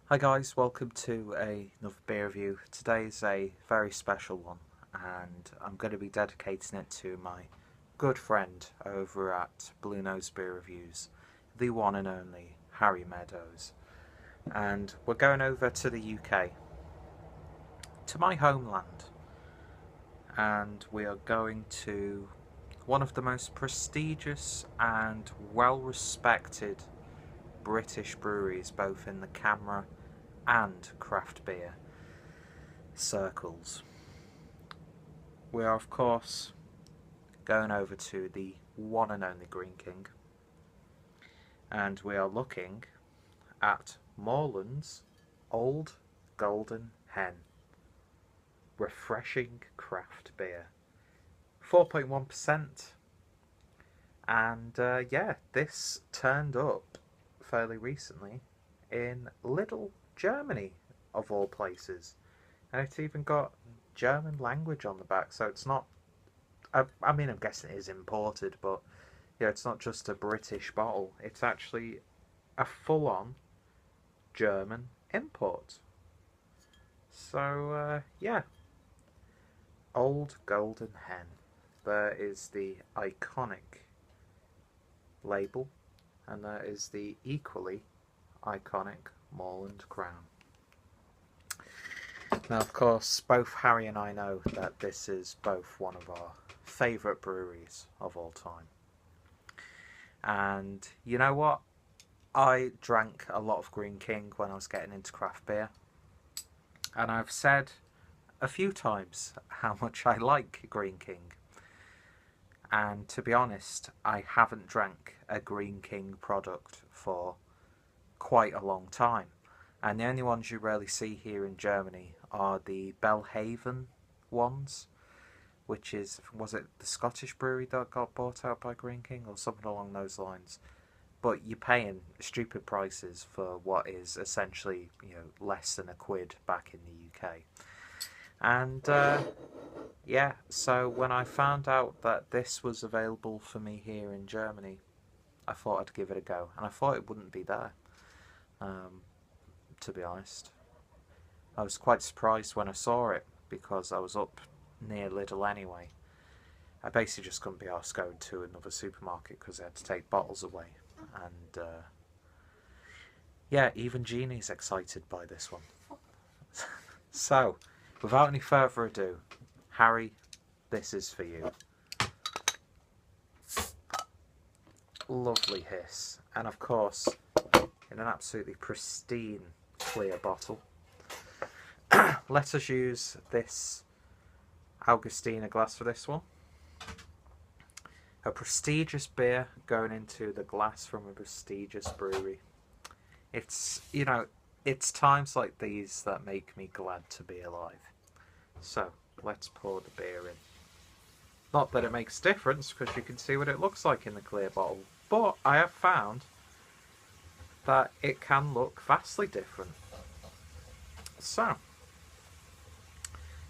Hi guys, welcome to another beer review. Today's a very special one and I'm going to be dedicating it to my good friend over at Blue Nose Beer Reviews, the one and only Harry Meadows. And we're going over to the UK, to my homeland, and we are going to one of the most prestigious and well respected British breweries, both in the camera and craft beer circles. We are, of course, going over to the one and only Greene King, and we are looking at Morland's Old Golden Hen. Refreshing craft beer. 4.1%. And yeah, this turned up fairly recently in Little, Germany, of all places. And it's even got German language on the back, so it's not. I mean, I'm guessing it is imported, but yeah, it's not just a British bottle. It's actually a full-on German import. So yeah, Old Golden Hen. There is the iconic label, and there is the equally iconic Morland crown. Now, of course, both Harry and I know that this is both one of our favourite breweries of all time. And you know what? I drank a lot of Greene King when I was getting into craft beer. And I've said a few times how much I like Greene King. And to be honest, I haven't drank a Greene King product for quite a long time. And the only ones you rarely see here in Germany are the Belhaven ones, which is, was it the Scottish brewery that got bought out by Greene King or something along those lines? But you're paying stupid prices for what is essentially, less than a quid back in the UK. And yeah, so when I found out that this was available for me here in Germany, I thought I'd give it a go, and I thought it wouldn't be there. To be honest, I was quite surprised when I saw it because I was up near Lidl anyway. I basically just couldn't be arsed going to another supermarket because I had to take bottles away. And yeah, even Jeannie's excited by this one. So, without any further ado, Harry, this is for you. Lovely hiss. And of course, in an absolutely pristine clear bottle. Let us use this Augustina glass for this one. A prestigious beer going into the glass from a prestigious brewery. It's, it's times like these that make me glad to be alive. So, let's pour the beer in. Not that it makes a difference, because you can see what it looks like in the clear bottle. But I have found that it can look vastly different. So,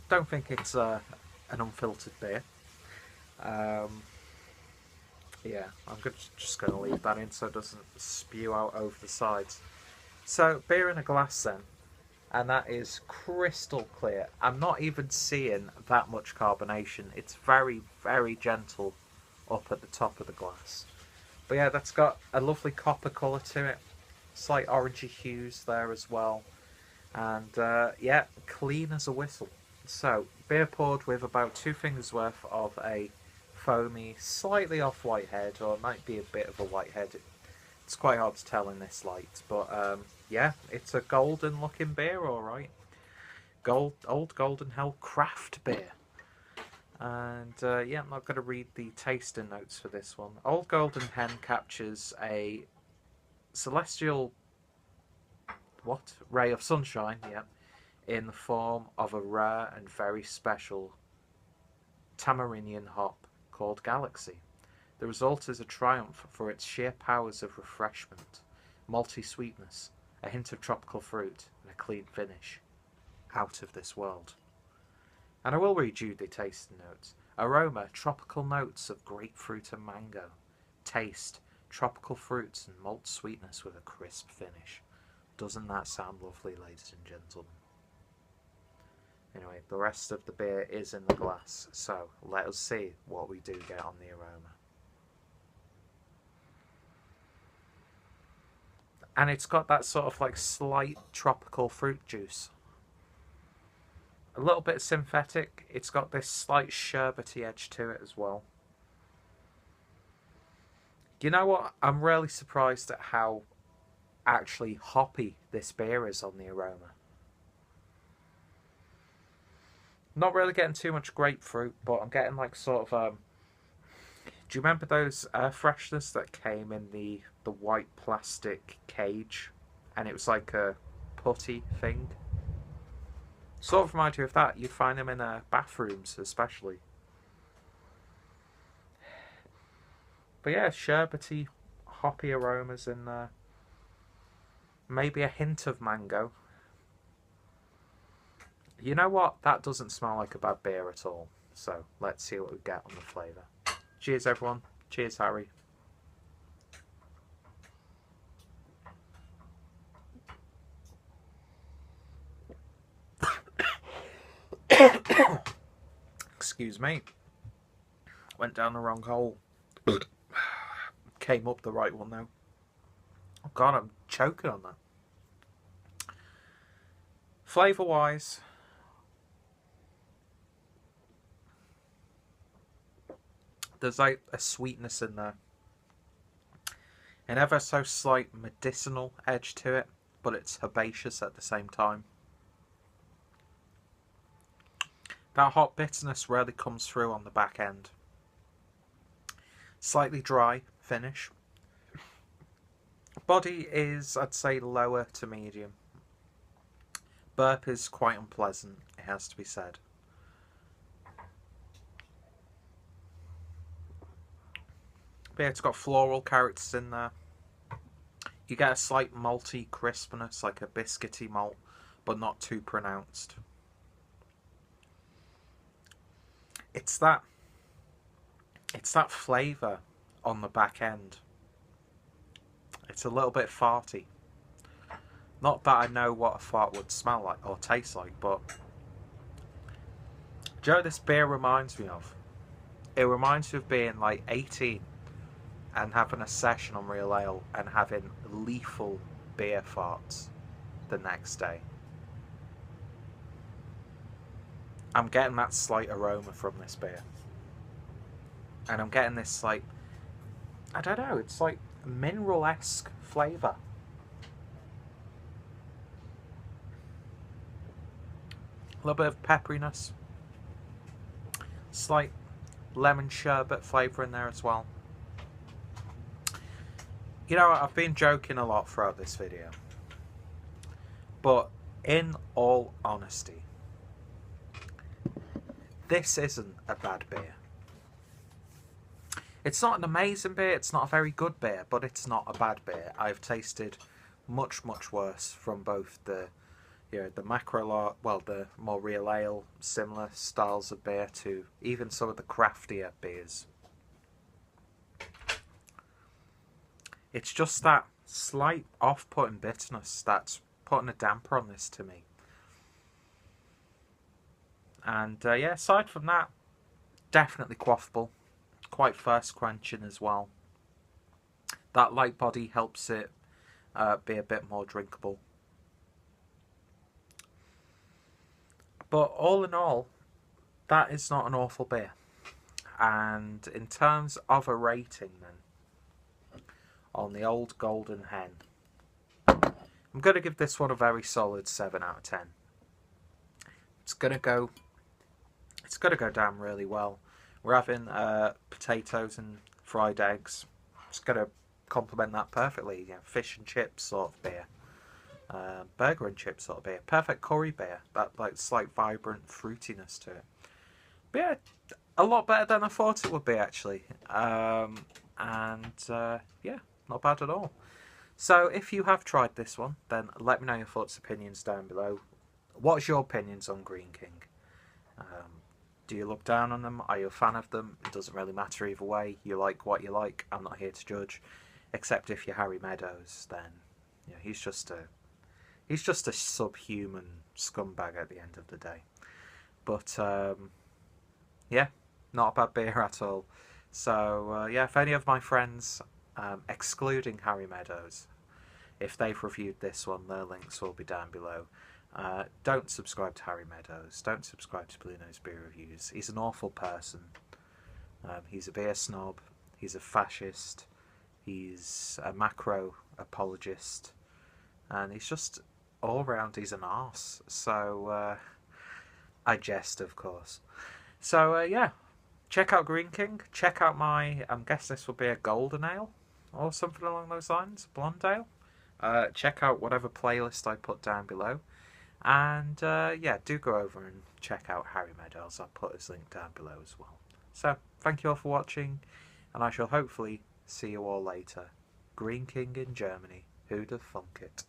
don't think it's an unfiltered beer. Yeah, I'm just going to leave that in so it doesn't spew out over the sides. So, beer in a glass then, and that is crystal clear. I'm not even seeing that much carbonation. It's very, very gentle up at the top of the glass. But yeah, that's got a lovely copper colour to it. Slight orangey hues there as well. And yeah, clean as a whistle. So, beer poured with about 2 fingers worth of a foamy, slightly off-white head, or it might be a bit of a white head. It's quite hard to tell in this light, but yeah, it's a golden-looking beer, all right. Old Golden Hell craft beer. And yeah, I'm not going to read the tasting notes for this one. Old Golden Hen captures a celestial ray of sunshine, yeah, in the form of a rare and very special Tamarinian hop called Galaxy. The result is a triumph for its sheer powers of refreshment, malty sweetness, a hint of tropical fruit, and a clean finish. Out of this world. And I will read you the tasting notes. Aroma, tropical notes of grapefruit and mango. Taste, tropical fruits and malt sweetness with a crisp finish. Doesn't that sound lovely, ladies and gentlemen? Anyway, the rest of the beer is in the glass, so let us see what we do get on the aroma. And it's got that sort of like slight tropical fruit juice. A little bit synthetic. It's got this slight sherbety edge to it as well. You know what? I'm really surprised at how actually hoppy this beer is on the aroma. Not really getting too much grapefruit, but I'm getting like sort of do you remember those fresheners that came in the white plastic cage, and it was like a putty thing? Sort of reminds you of that. You'd find them in bathrooms, especially. But yeah, sherbety, hoppy aromas in there. Maybe a hint of mango. You know what? That doesn't smell like a bad beer at all. So let's see what we get on the flavour. Cheers, everyone. Cheers, Harry. Excuse me. Went down the wrong hole. Came up the right one though. Oh God, I'm choking on that. Flavour wise, there's like a sweetness in there. An ever so slight medicinal edge to it, but it's herbaceous at the same time. That hot bitterness really comes through on the back end. Slightly dry finish. Body is, I'd say, lower to medium. Burp is quite unpleasant, it has to be said. But yeah, it's got floral characters in there. You get a slight malty crispness, like a biscuity malt, but not too pronounced. It's that flavour on the back end. It's a little bit farty. Not that I know what a fart would smell like or taste like, but do you know what this beer reminds me of? It reminds me of being like 18 and having a session on Real Ale and having lethal beer farts the next day. I'm getting that slight aroma from this beer. And I'm getting this like, I don't know, it's like mineral-esque flavour. A little bit of pepperiness. Slight lemon sherbet flavour in there as well. You know, I've been joking a lot throughout this video. But in all honesty, this isn't a bad beer. It's not an amazing beer, it's not a very good beer, but it's not a bad beer. I've tasted much, much worse from both the macro, well, the more Real Ale, similar styles of beer, to even some of the craftier beers. It's just that slight off-putting bitterness that's putting a damper on this to me. And yeah, aside from that, definitely quaffable. Quite thirst quenching as well. That light body helps it be a bit more drinkable. But all in all, that is not an awful beer. And in terms of a rating then, on the old Golden Hen, I'm going to give this one a very solid 7 out of 10. It's going to go down really well. We're having potatoes and fried eggs. It's going to complement that perfectly. You know, fish and chips sort of beer. Burger and chips sort of beer. Perfect curry beer. That like slight vibrant fruitiness to it. But yeah, a lot better than I thought it would be actually. Yeah, not bad at all. So if you have tried this one, then let me know your thoughts, opinions down below. What's your opinions on Greene King? Do you look down on them? Are you a fan of them? It doesn't really matter either way. You like what you like. I'm not here to judge. Except if you're Harry Meadows, then you know, he's just a He's just a subhuman scumbag at the end of the day. But yeah, not a bad beer at all. So yeah, if any of my friends, excluding Harry Meadows, if they've reviewed this one, their links will be down below. Don't subscribe to Harry Meadows. Don't subscribe to Blue Nose Beer Reviews. He's an awful person. He's a beer snob. He's a fascist. He's a macro apologist. And he's just, all round, he's an arse. So, I jest, of course. So, yeah. Check out Greene King. Check out my, I'm guessing this will be a golden ale. Or something along those lines. Blonde ale. Check out whatever playlist I put down below. And yeah, do go over and check out Harry Meadows. I'll put his link down below as well. So, thank you all for watching, and I shall hopefully see you all later. Greene King in Germany. Who'd have thunk it?